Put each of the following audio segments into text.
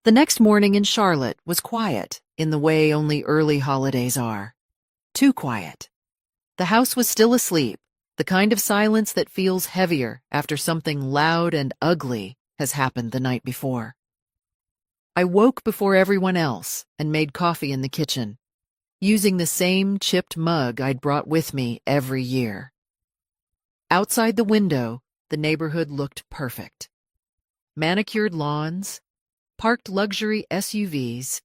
The next morning in Charlotte was quiet, in the way only early holidays are. Too quiet. The house was still asleep, the kind of silence that feels heavier after something loud and ugly has happened the night before. I woke before everyone else and made coffee in the kitchen, using the same chipped mug I'd brought with me every year. Outside the window, the neighborhood looked perfect. Manicured lawns, parked luxury SUVs,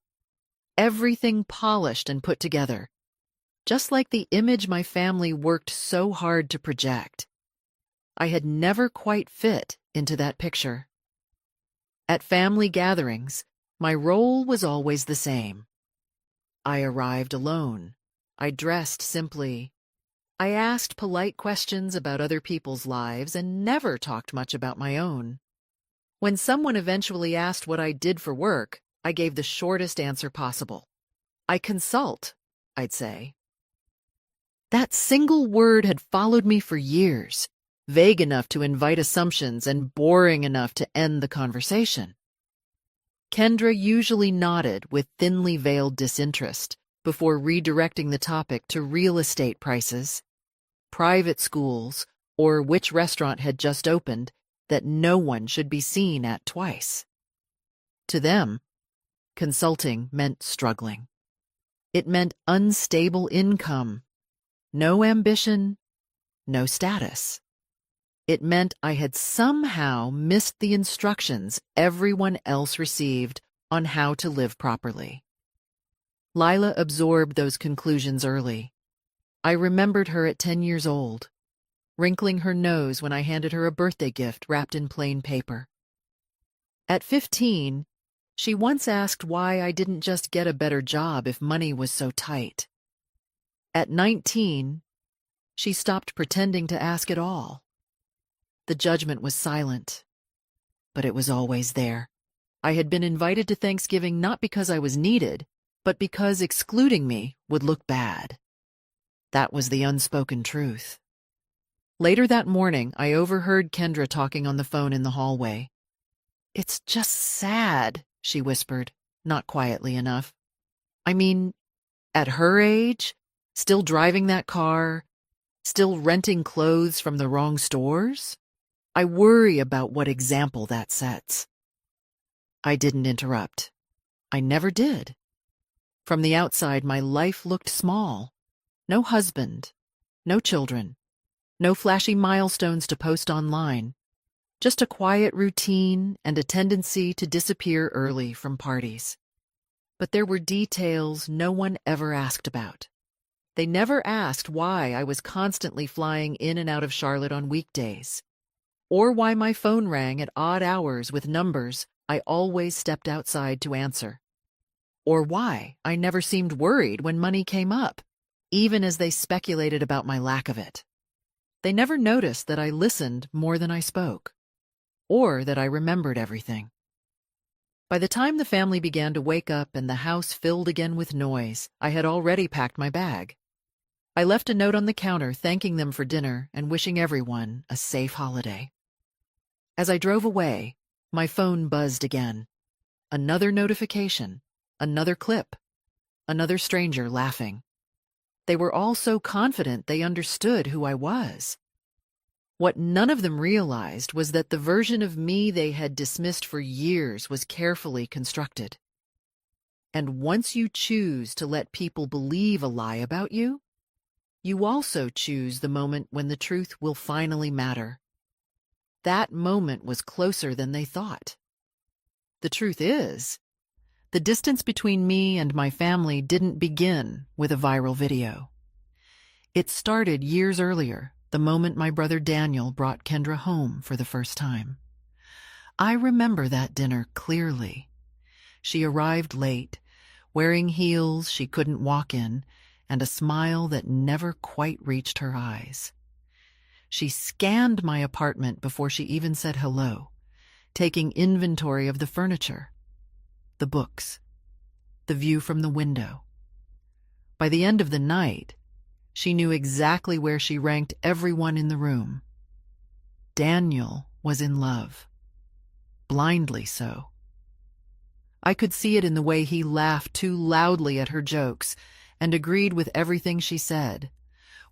everything polished and put together, just like the image my family worked so hard to project. I had never quite fit into that picture. At family gatherings, my role was always the same. I arrived alone. I dressed simply. I asked polite questions about other people's lives and never talked much about my own. When someone eventually asked what I did for work, I gave the shortest answer possible. I consult, I'd say. That single word had followed me for years, vague enough to invite assumptions and boring enough to end the conversation. Kendra usually nodded with thinly veiled disinterest before redirecting the topic to real estate prices, private schools, or which restaurant had just opened that no one should be seen at twice. To them, consulting meant struggling. It meant unstable income, no ambition, no status. It meant I had somehow missed the instructions everyone else received on how to live properly. Lila absorbed those conclusions early. I remembered her at 10 years old, wrinkling her nose when I handed her a birthday gift wrapped in plain paper. At 15, she once asked why I didn't just get a better job if money was so tight. At 19, she stopped pretending to ask at all. The judgment was silent, but it was always there. I had been invited to Thanksgiving not because I was needed, but because excluding me would look bad. That was the unspoken truth. Later that morning, I overheard Kendra talking on the phone in the hallway. "It's just sad," she whispered, not quietly enough. "I mean, at her age, still driving that car, still renting clothes from the wrong stores? I worry about what example that sets." I didn't interrupt. I never did. From the outside, my life looked small. No husband, no children, no flashy milestones to post online, just a quiet routine and a tendency to disappear early from parties. But there were details no one ever asked about. They never asked why I was constantly flying in and out of Charlotte on weekdays, or why my phone rang at odd hours with numbers I always stepped outside to answer, or why I never seemed worried when money came up, even as they speculated about my lack of it. They never noticed that I listened more than I spoke, or that I remembered everything. By the time the family began to wake up and the house filled again with noise, I had already packed my bag. I left a note on the counter thanking them for dinner and wishing everyone a safe holiday. As I drove away, my phone buzzed again. Another notification, another clip, another stranger laughing. They were all so confident they understood who I was. What none of them realized was that the version of me they had dismissed for years was carefully constructed. And once you choose to let people believe a lie about you, you also choose the moment when the truth will finally matter. That moment was closer than they thought. The truth is, the distance between me and my family didn't begin with a viral video. It started years earlier, the moment my brother Daniel brought Kendra home for the first time. I remember that dinner clearly. She arrived late, wearing heels she couldn't walk in, and a smile that never quite reached her eyes. She scanned my apartment before she even said hello, taking inventory of the furniture, the books, the view from the window. By the end of the night, she knew exactly where she ranked everyone in the room. Daniel was in love. Blindly so. I could see it in the way he laughed too loudly at her jokes and agreed with everything she said.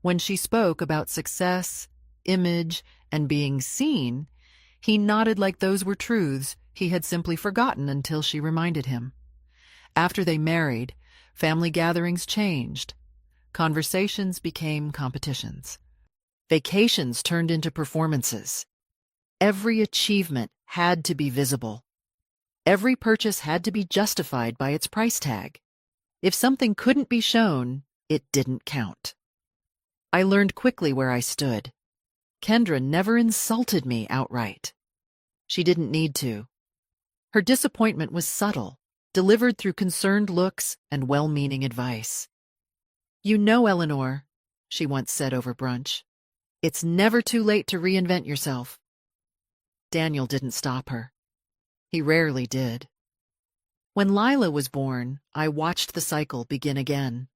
When she spoke about success, image, and being seen, he nodded like those were truths he had simply forgotten until she reminded him. After they married, family gatherings changed. Conversations became competitions. Vacations turned into performances. Every achievement had to be visible. Every purchase had to be justified by its price tag. If something couldn't be shown, it didn't count. I learned quickly where I stood. Kendra never insulted me outright. She didn't need to. Her disappointment was subtle, delivered through concerned looks and well-meaning advice. "You know, Eleanor," she once said over brunch, "it's never too late to reinvent yourself." Daniel didn't stop her. He rarely did. When Lila was born, I watched the cycle begin again.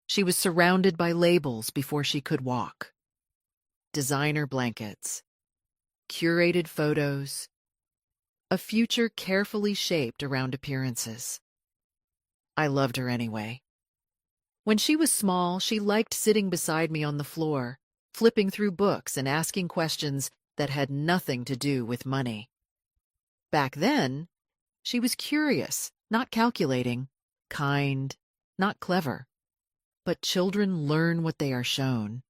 She was surrounded by labels before she could walk. Designer blankets, curated photos, a future carefully shaped around appearances. I loved her anyway. When she was small, she liked sitting beside me on the floor, flipping through books and asking questions that had nothing to do with money. Back then, she was curious, not calculating, kind, not clever. But children learn what they are shown.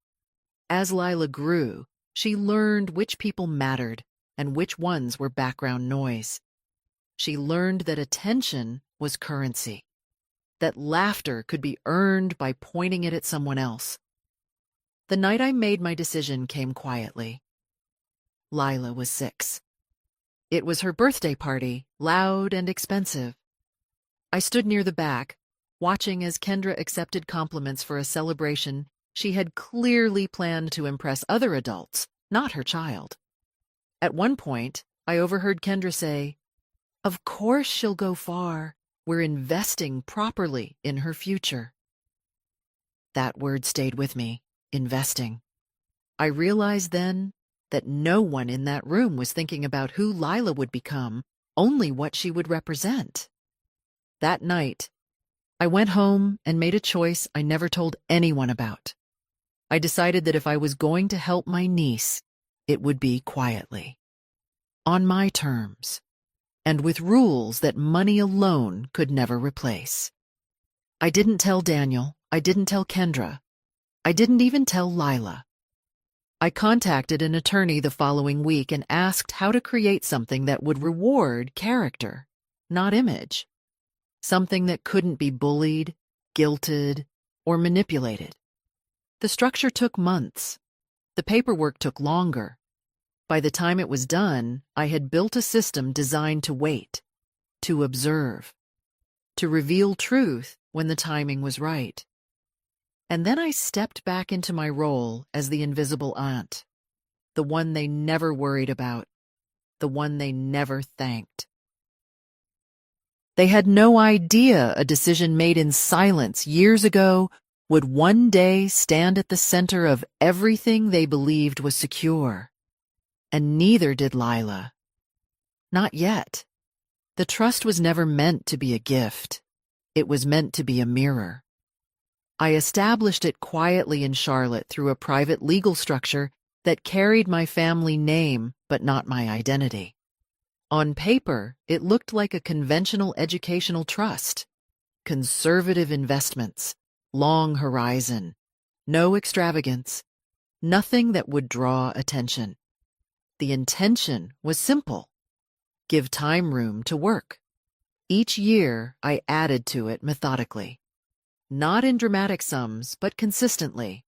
As Lila grew, she learned which people mattered and which ones were background noise. She learned that attention was currency, that laughter could be earned by pointing it at someone else. The night I made my decision came quietly. Lila was 6. It was her birthday party, loud and expensive. I stood near the back, watching as Kendra accepted compliments for a celebration she had clearly planned to impress other adults, not her child. At one point, I overheard Kendra say, "Of course she'll go far. We're investing properly in her future." That word stayed with me, investing. I realized then that no one in that room was thinking about who Lila would become, only what she would represent. That night, I went home and made a choice I never told anyone about. I decided that if I was going to help my niece, it would be quietly, on my terms, and with rules that money alone could never replace. I didn't tell Daniel, I didn't tell Kendra, I didn't even tell Lila. I contacted an attorney the following week and asked how to create something that would reward character, not image. Something that couldn't be bullied, guilted, or manipulated. The structure took months. The paperwork took longer. By the time it was done, I had built a system designed to wait, to observe, to reveal truth when the timing was right. And then I stepped back into my role as the invisible aunt, the one they never worried about, the one they never thanked. They had no idea a decision made in silence years ago would one day stand at the center of everything they believed was secure. And neither did Lila. Not yet. The trust was never meant to be a gift. It was meant to be a mirror. I established it quietly in Charlotte through a private legal structure that carried my family name but not my identity. On paper, it looked like a conventional educational trust. Conservative investments, long horizon, no extravagance, nothing that would draw attention. The intention was simple: give time room to work. Each year, I added to it methodically. Not in dramatic sums, but consistently.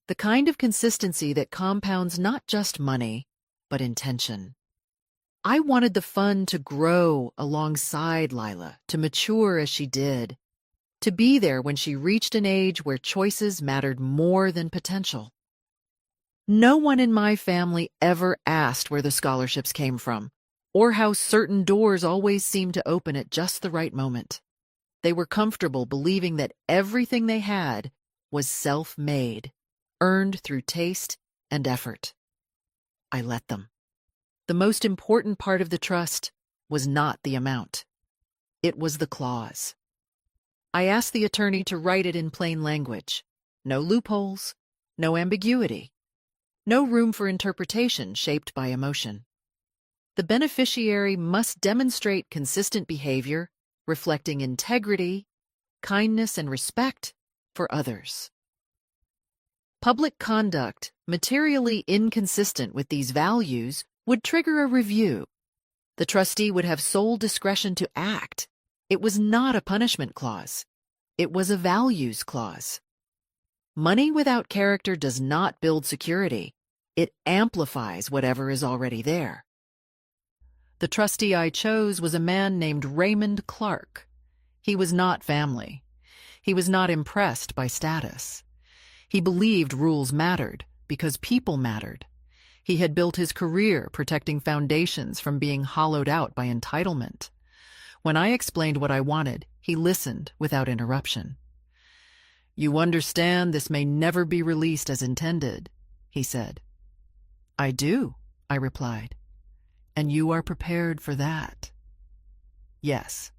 The kind of consistency that compounds not just money, but intention. I wanted the fund to grow alongside Lila, to mature as she did, to be there when she reached an age where choices mattered more than potential. No one in my family ever asked where the scholarships came from, or how certain doors always seemed to open at just the right moment. They were comfortable believing that everything they had was self-made, earned through taste and effort. I let them. The most important part of the trust was not the amount. It was the clause. I asked the attorney to write it in plain language. No loopholes, no ambiguity, no room for interpretation shaped by emotion. The beneficiary must demonstrate consistent behavior, reflecting integrity, kindness, and respect for others. Public conduct materially inconsistent with these values would trigger a review. The trustee would have sole discretion to act. It was not a punishment clause. It was a values clause. Money without character does not build security. It amplifies whatever is already there. The trustee I chose was a man named Raymond Clark. He was not family. He was not impressed by status. He believed rules mattered because people mattered. He had built his career protecting foundations from being hollowed out by entitlement. When I explained what I wanted, he listened without interruption. "You understand this may never be released as intended," he said. "I do," I replied. "And you are prepared for that?" "Yes."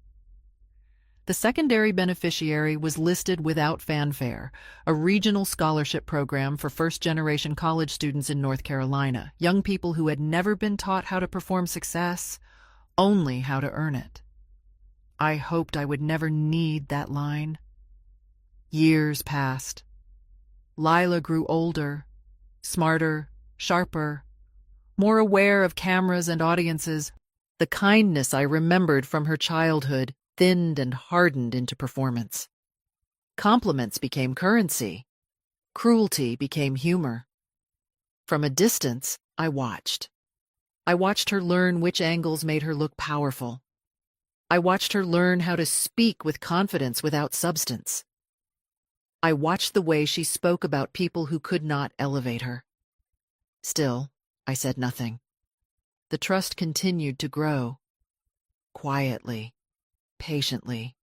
The secondary beneficiary was listed without fanfare, a regional scholarship program for first-generation college students in North Carolina, young people who had never been taught how to perform success, only how to earn it. I hoped I would never need that line. Years passed. Lila grew older, smarter, sharper, more aware of cameras and audiences. The kindness I remembered from her childhood thinned and hardened into performance. Compliments became currency. Cruelty became humor. From a distance, I watched. I watched her learn which angles made her look powerful. I watched her learn how to speak with confidence without substance. I watched the way she spoke about people who could not elevate her. Still, I said nothing. The trust continued to grow. Quietly. Patiently.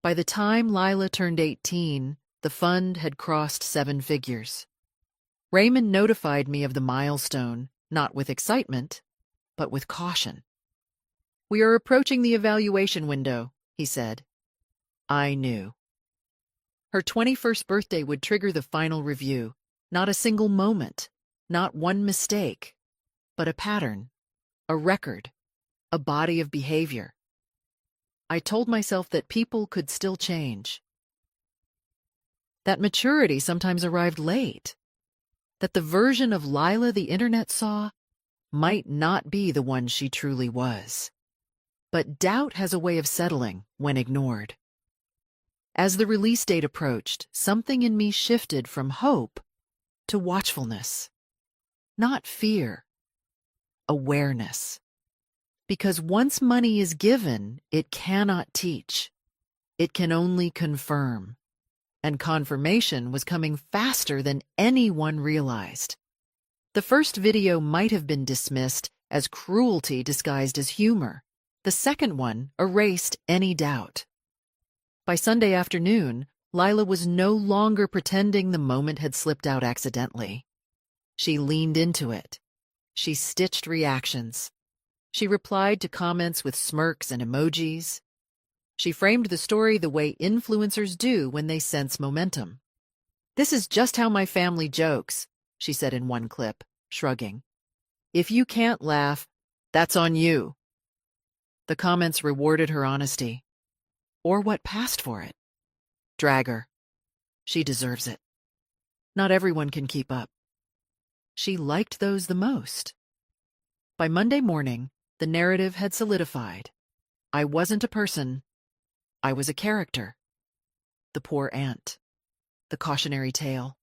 By the time Lila turned 18, the fund had crossed 7 figures. Raymond notified me of the milestone, not with excitement, but with caution. "We are approaching the evaluation window," he said. I knew. Her 21st birthday would trigger the final review, not a single moment, not one mistake, but a pattern, a record, a body of behavior. I told myself that people could still change. That maturity sometimes arrived late. That the version of Lila the internet saw might not be the one she truly was. But doubt has a way of settling when ignored. As the release date approached, something in me shifted from hope to watchfulness. Not fear, awareness. Because once money is given, it cannot teach. It can only confirm. And confirmation was coming faster than anyone realized. The first video might have been dismissed as cruelty disguised as humor. The second one erased any doubt. By Sunday afternoon, Lila was no longer pretending the moment had slipped out accidentally. She leaned into it. She stitched reactions. She replied to comments with smirks and emojis. She framed the story the way influencers do when they sense momentum. "This is just how my family jokes," she said in one clip, shrugging. "If you can't laugh, that's on you." The comments rewarded her honesty. Or what passed for it. Drag her. She deserves it. Not everyone can keep up. She liked those the most. By Monday morning, the narrative had solidified. I wasn't a person. I was a character. The poor aunt. The cautionary tale.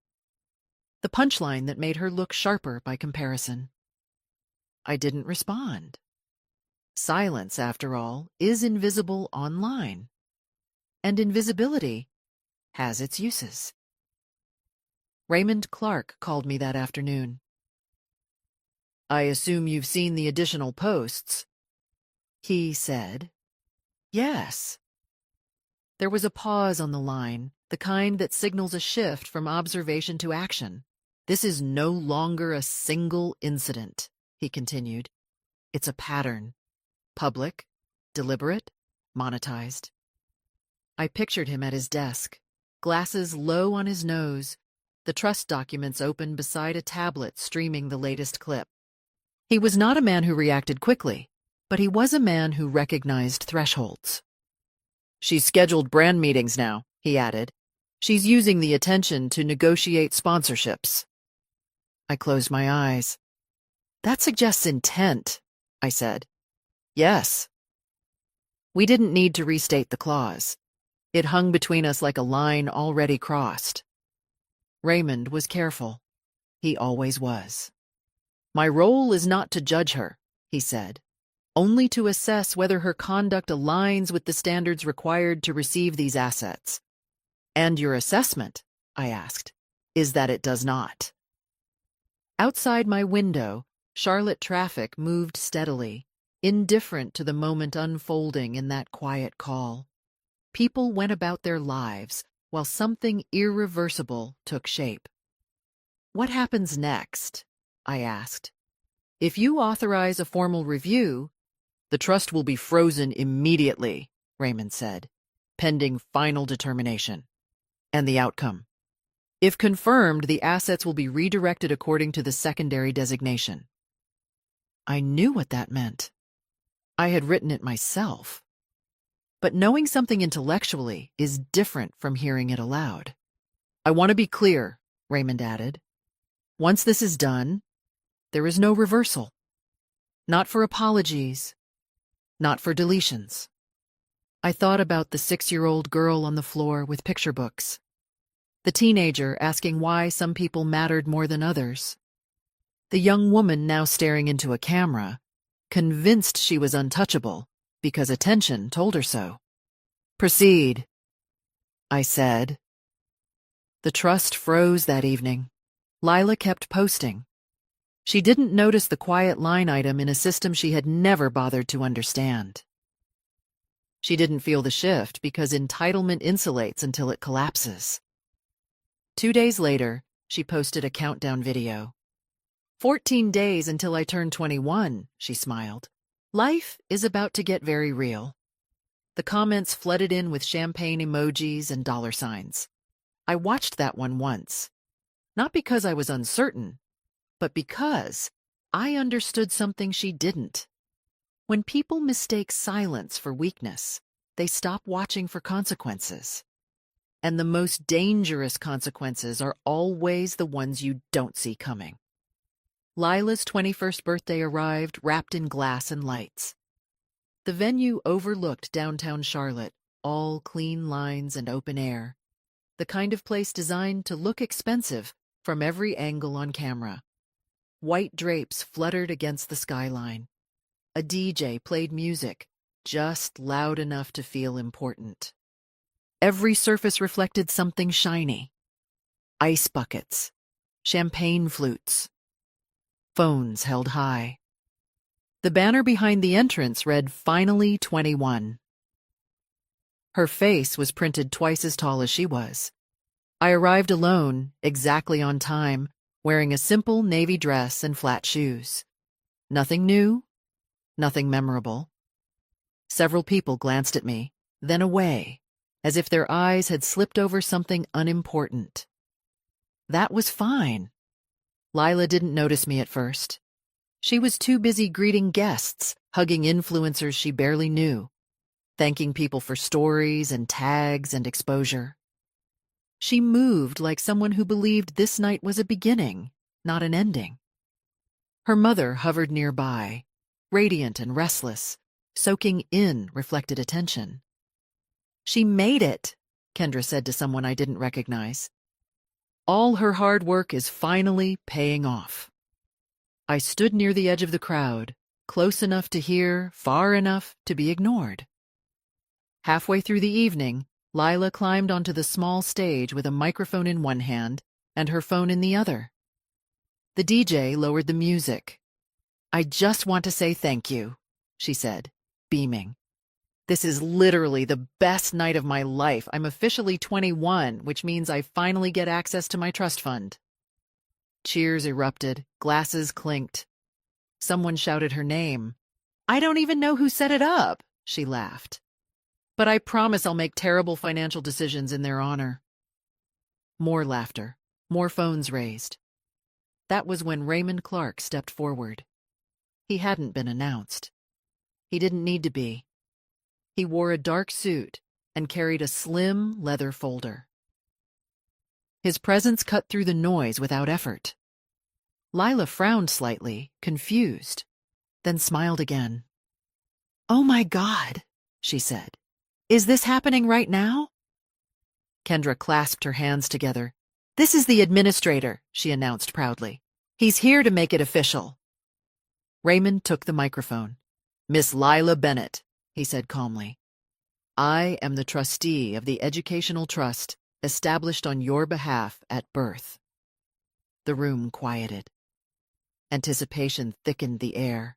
The punchline that made her look sharper by comparison. I didn't respond. Silence, after all, is invisible online. And invisibility has its uses. Raymond Clark called me that afternoon. "I assume you've seen the additional posts," he said. "Yes." There was a pause on the line, the kind that signals a shift from observation to action. "This is no longer a single incident," he continued. "It's a pattern. Public, deliberate, monetized. I pictured him at his desk, glasses low on his nose, the trust documents open beside a tablet streaming the latest clip. He was not a man who reacted quickly, but he was a man who recognized thresholds. "She's scheduled brand meetings now," he added. "She's using the attention to negotiate sponsorships." I closed my eyes. "That suggests intent," I said. "Yes." We didn't need to restate the clause. It hung between us like a line already crossed. Raymond was careful. He always was. "My role is not to judge her," he said, "only to assess whether her conduct aligns with the standards required to receive these assets." "And your assessment," I asked, "is that it does not." Outside my window, Charlotte traffic moved steadily, indifferent to the moment unfolding in that quiet call. People went about their lives while something irreversible took shape. "What happens next?" I asked. "If you authorize a formal review, the trust will be frozen immediately," Raymond said, "pending final determination." "And the outcome?" "If confirmed, the assets will be redirected according to the secondary designation." I knew what that meant. I had written it myself. But knowing something intellectually is different from hearing it aloud. "I want to be clear," Raymond added. "Once this is done, there is no reversal. Not for apologies, not for deletions." I thought about the 6-year-old girl on the floor with picture books, the teenager asking why some people mattered more than others, the young woman now staring into a camera, convinced she was untouchable because attention told her so. "Proceed," I said. The trust froze that evening. Lila kept posting. She didn't notice the quiet line item in a system she had never bothered to understand. She didn't feel the shift because entitlement insulates until it collapses. 2 days later, she posted a countdown video. 14 days until I turn 21, she smiled. Life is about to get very real." The comments flooded in with champagne emojis and dollar signs. I watched that one once. Not because I was uncertain, but because I understood something she didn't. When people mistake silence for weakness, they stop watching for consequences. And the most dangerous consequences are always the ones you don't see coming. Lila's 21st birthday arrived wrapped in glass and lights. The venue overlooked downtown Charlotte, all clean lines and open air. The kind of place designed to look expensive from every angle on camera. White drapes fluttered against the skyline. A DJ played music, just loud enough to feel important. Every surface reflected something shiny. Ice buckets, champagne flutes, phones held high. The banner behind the entrance read, "Finally 21." Her face was printed twice as tall as she was. I arrived alone, exactly on time, wearing a simple navy dress and flat shoes. Nothing new, nothing memorable. Several people glanced at me, then away, as if their eyes had slipped over something unimportant. That was fine. Lila didn't notice me at first. She was too busy greeting guests, hugging influencers she barely knew, thanking people for stories and tags and exposure. She moved like someone who believed this night was a beginning, not an ending. Her mother hovered nearby, radiant and restless, soaking in reflected attention. "She made it," Kendra said to someone I didn't recognize. "All her hard work is finally paying off." I stood near the edge of the crowd, close enough to hear, far enough to be ignored. Halfway through the evening, Lila climbed onto the small stage with a microphone in one hand and her phone in the other. The DJ lowered the music. "I just want to say thank you," she said, beaming. "This is literally the best night of my life. I'm officially 21, which means I finally get access to my trust fund." Cheers erupted, glasses clinked. Someone shouted her name. "I don't even know who set it up," she laughed. But I promise I'll make terrible financial decisions in their honor. More laughter, more phones raised. That was when Raymond Clark stepped forward. He hadn't been announced. He didn't need to be. He wore a dark suit and carried a slim leather folder. His presence cut through the noise without effort. Lila frowned slightly, confused, then smiled again. "Oh my God," she said. "Is this happening right now?" Kendra clasped her hands together. "This is the administrator," she announced proudly. "He's here to make it official." Raymond took the microphone. "Miss Lila Bennett," he said calmly. "I am the trustee of the Educational Trust established on your behalf at birth." The room quieted. Anticipation thickened the air.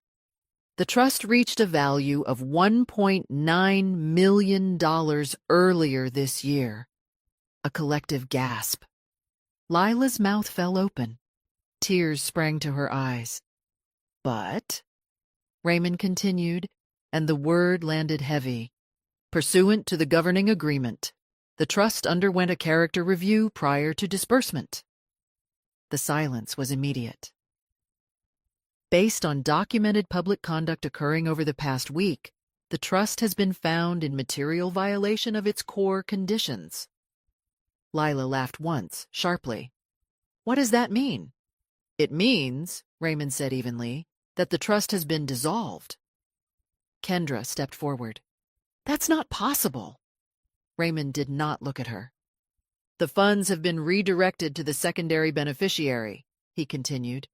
The trust reached a value of $1.9 million earlier this year. A collective gasp. Lila's mouth fell open. Tears sprang to her eyes. "But," Raymond continued, and the word landed heavy, "pursuant to the governing agreement, the trust underwent a character review prior to disbursement." The silence was immediate. Based on documented public conduct occurring over the past week, the trust has been found in material violation of its core conditions. Lila laughed once, sharply. "What does that mean?" "It means," Raymond said evenly, "that the trust has been dissolved." Kendra stepped forward. "That's not possible." Raymond did not look at her. "The funds have been redirected to the secondary beneficiary," he continued.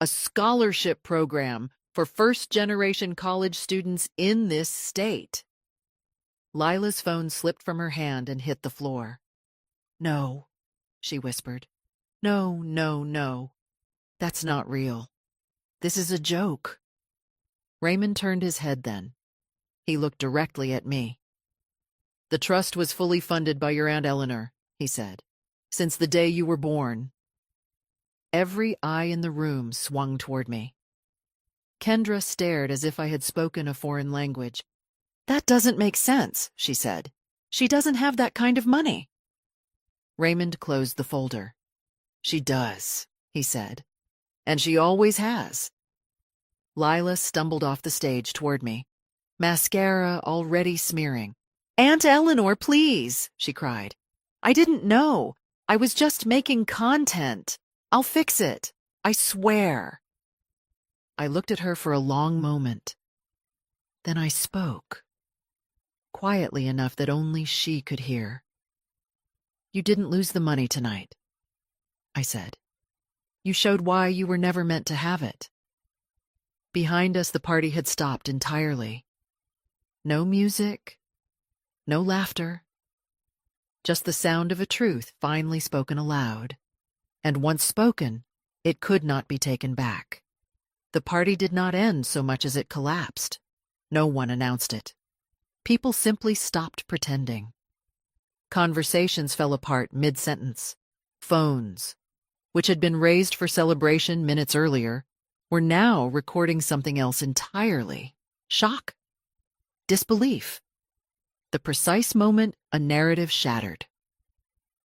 "A scholarship program for first-generation college students in this state." Lila's phone slipped from her hand and hit the floor. "No," she whispered. "No, no, no. That's not real. This is a joke." Raymond turned his head then. He looked directly at me. "The trust was fully funded by your Aunt Eleanor," he said, "since the day you were born." Every eye in the room swung toward me. Kendra stared as if I had spoken a foreign language. "That doesn't make sense," she said. "She doesn't have that kind of money." Raymond closed the folder. "She does," he said. "And she always has." Lila stumbled off the stage toward me, mascara already smearing. "Aunt Eleanor, please," she cried. "I didn't know. I was just making content. I'll fix it. I swear." I looked at her for a long moment. Then I spoke, quietly enough that only she could hear. "You didn't lose the money tonight," I said. "You showed why you were never meant to have it." Behind us, the party had stopped entirely. No music, no laughter, just the sound of a truth finally spoken aloud. And once spoken, it could not be taken back. The party did not end so much as it collapsed. No one announced it. People simply stopped pretending. Conversations fell apart mid-sentence. Phones, which had been raised for celebration minutes earlier, were now recording something else entirely. Shock. Disbelief. The precise moment a narrative shattered.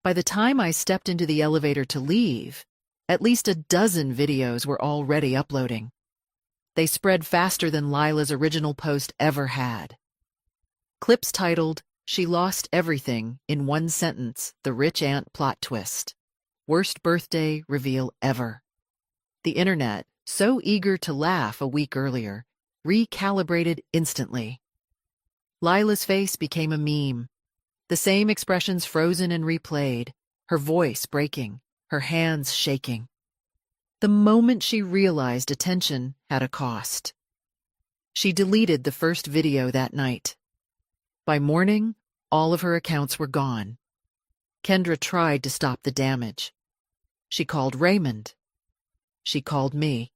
By the time I stepped into the elevator to leave, at least a dozen videos were already uploading. They spread faster than Lila's original post ever had. Clips titled, "She Lost Everything in One Sentence, The Rich Aunt Plot Twist. Worst Birthday Reveal Ever." The internet, so eager to laugh a week earlier, recalibrated instantly. Lila's face became a meme. The same expressions frozen and replayed, her voice breaking, her hands shaking. The moment she realized attention had a cost. She deleted the first video that night. By morning, all of her accounts were gone. Kendra tried to stop the damage. She called Raymond. She called me.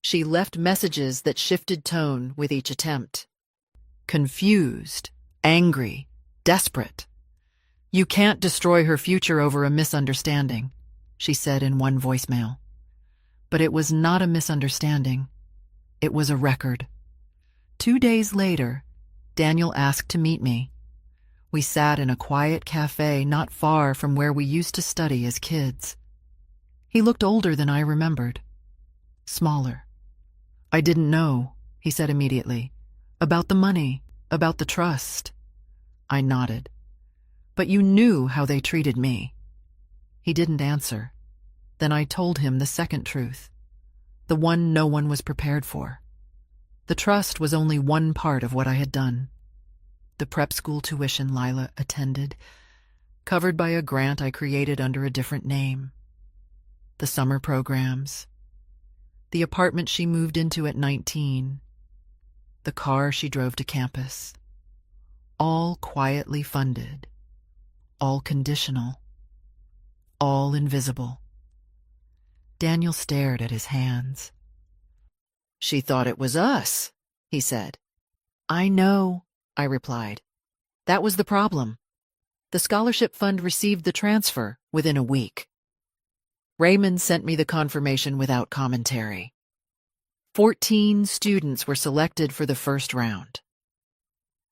She left messages that shifted tone with each attempt. Confused, angry, desperate. "You can't destroy her future over a misunderstanding," she said in one voicemail. But it was not a misunderstanding. It was a record. 2 days later, Daniel asked to meet me. We sat in a quiet cafe not far from where we used to study as kids. He looked older than I remembered. Smaller. "I didn't know," he said immediately. "About the money, about the trust." I nodded. "But you knew how they treated me." He didn't answer. Then I told him the second truth, the one no one was prepared for. The trust was only one part of what I had done. The prep school tuition Lila attended, covered by a grant I created under a different name. The summer programs. The apartment she moved into at 19. The car she drove to campus. All quietly funded. All conditional. All invisible. Daniel stared at his hands. "She thought it was us," he said. "I know," I replied. "That was the problem. The scholarship fund received the transfer within a week. Raymond sent me the confirmation without commentary. 14 students were selected for the first round.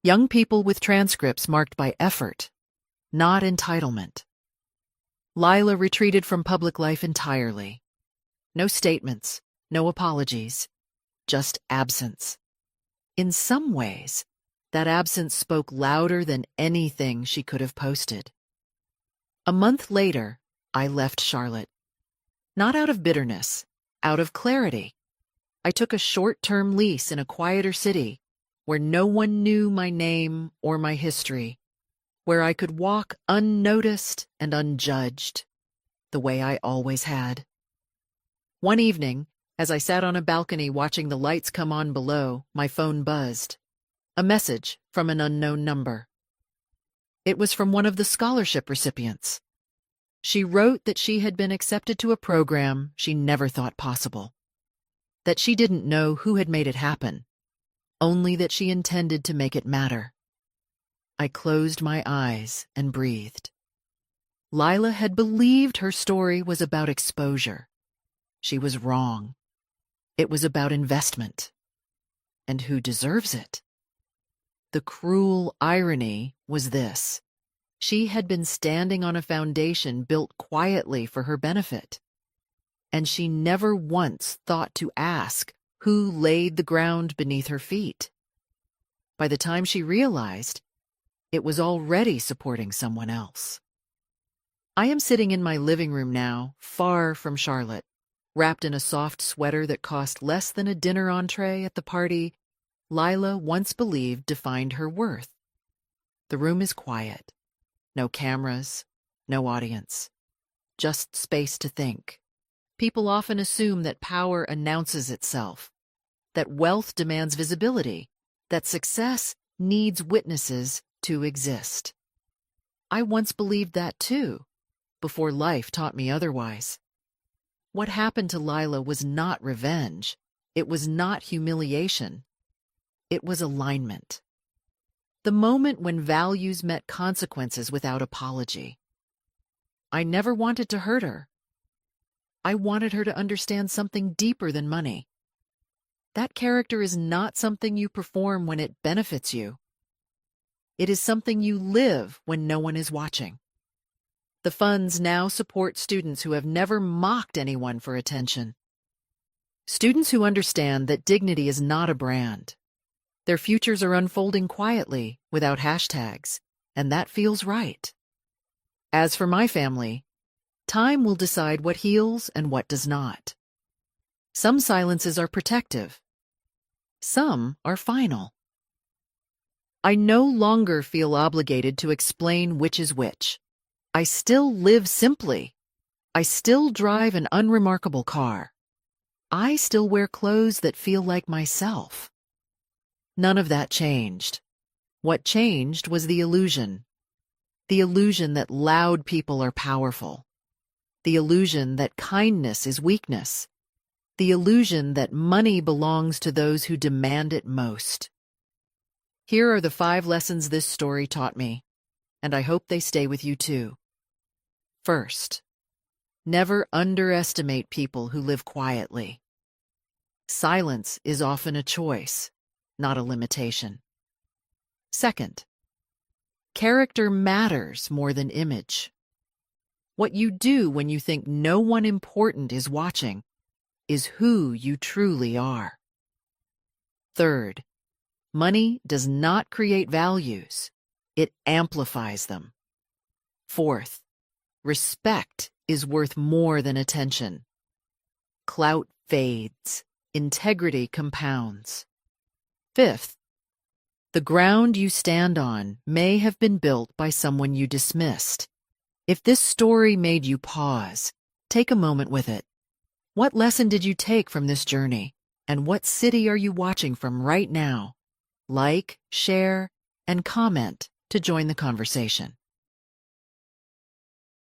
Young people with transcripts marked by effort, not entitlement. Lila retreated from public life entirely. No statements, no apologies, just absence. In some ways, that absence spoke louder than anything she could have posted. A month later, I left Charlotte. Not out of bitterness, out of clarity. I took a short-term lease in a quieter city where no one knew my name or my history, where I could walk unnoticed and unjudged, the way I always had. One evening, as I sat on a balcony watching the lights come on below, my phone buzzed. A message from an unknown number. It was from one of the scholarship recipients. She wrote that she had been accepted to a program she never thought possible. That she didn't know who had made it happen, only that she intended to make it matter. I closed my eyes and breathed. Lila had believed her story was about exposure. She was wrong. It was about investment. And who deserves it? The cruel irony was this. She had been standing on a foundation built quietly for her benefit. And she never once thought to ask who laid the ground beneath her feet. By the time she realized, it was already supporting someone else. I am sitting in my living room now, far from Charlotte, wrapped in a soft sweater that cost less than a dinner entree at the party Lila once believed defined her worth. The room is quiet. No cameras, no audience. Just space to think. People often assume that power announces itself, that wealth demands visibility, that success needs witnesses to exist. I once believed that too, before life taught me otherwise. What happened to Lila was not revenge. It was not humiliation. It was alignment. The moment when values met consequences without apology. I never wanted to hurt her. I wanted her to understand something deeper than money. That character is not something you perform when it benefits you. It is something you live when no one is watching. The funds now support students who have never mocked anyone for attention. Students who understand that dignity is not a brand. Their futures are unfolding quietly, without hashtags, and that feels right. As for my family, time will decide what heals and what does not. Some silences are protective. Some are final. I no longer feel obligated to explain which is which. I still live simply. I still drive an unremarkable car. I still wear clothes that feel like myself. None of that changed. What changed was the illusion. The illusion that loud people are powerful. The illusion that kindness is weakness. The illusion that money belongs to those who demand it most. Here are the 5 lessons this story taught me, and I hope they stay with you too. First, never underestimate people who live quietly. Silence is often a choice, not a limitation. Second, Character matters more than image. What you do when you think no one important is watching is who you truly are. Third, money does not create values, it amplifies them. Fourth, respect is worth more than attention. Clout fades, integrity compounds. Fifth, the ground you stand on may have been built by someone you dismissed. If this story made you pause, take a moment with it. What lesson did you take from this journey? And what city are you watching from right now? Like, share, and comment to join the conversation.